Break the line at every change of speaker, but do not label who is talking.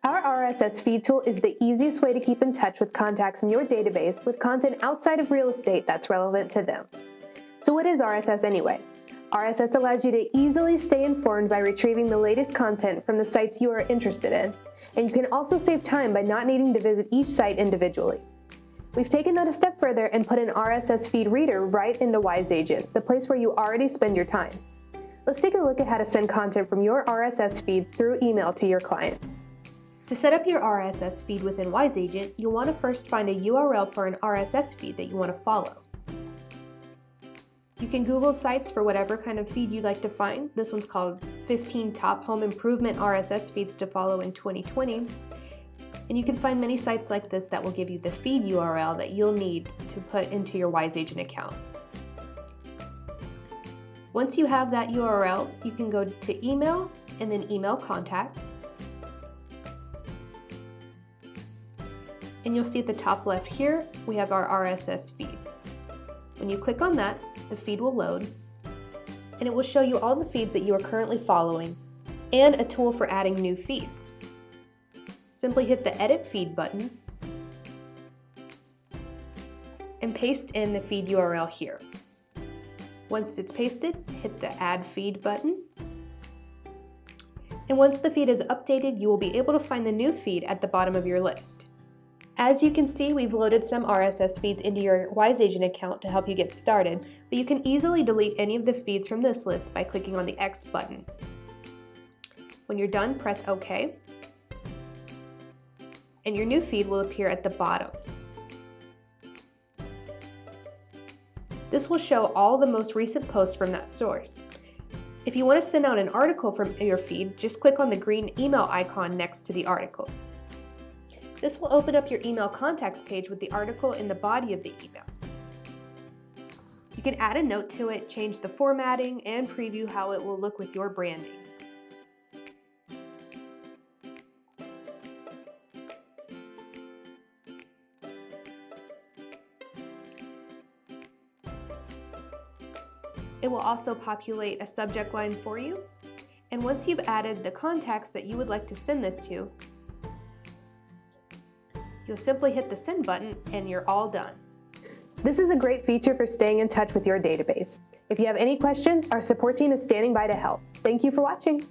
Our RSS Feed Tool is the easiest way to keep in touch with contacts in your database with content outside of real estate that's relevant to them. So what is RSS anyway? RSS allows you to easily stay informed by retrieving the latest content from the sites you are interested in, and you can also save time by not needing to visit each site individually. We've taken that a step further and put an RSS feed reader right into Wise Agent, the place where you already spend your time. Let's take a look at how to send content from your RSS feed through email to your clients.
To set up your RSS feed within Wise Agent, you'll want to first find a URL for an RSS feed that you want to follow. You can Google sites for whatever kind of feed you'd like to find. This one's called 15 Top Home Improvement RSS Feeds to Follow in 2020. And you can find many sites like this that will give you the feed URL that you'll need to put into your Wise Agent account. Once you have that URL, you can go to Email and then Email Contacts. And you'll see at the top left here, we have our RSS feed. When you click on that, the feed will load, and it will show you all the feeds that you are currently following and a tool for adding new feeds. Simply hit the Edit Feed button and paste in the feed URL here. Once it's pasted, hit the Add Feed button. And once the feed is updated, you will be able to find the new feed at the bottom of your list. As you can see, we've loaded some RSS feeds into your Wise Agent account to help you get started, but you can easily delete any of the feeds from this list by clicking on the X button. When you're done, press OK, and your new feed will appear at the bottom. This will show all the most recent posts from that source. If you want to send out an article from your feed, just click on the green email icon next to the article. This will open up your email contacts page with the article in the body of the email. You can add a note to it, change the formatting, and preview how it will look with your branding. It will also populate a subject line for you. And once you've added the contacts that you would like to send this to, you'll simply hit the send button and you're all done.
This is a great feature for staying in touch with your database. If you have any questions, our support team is standing by to help. Thank you for watching.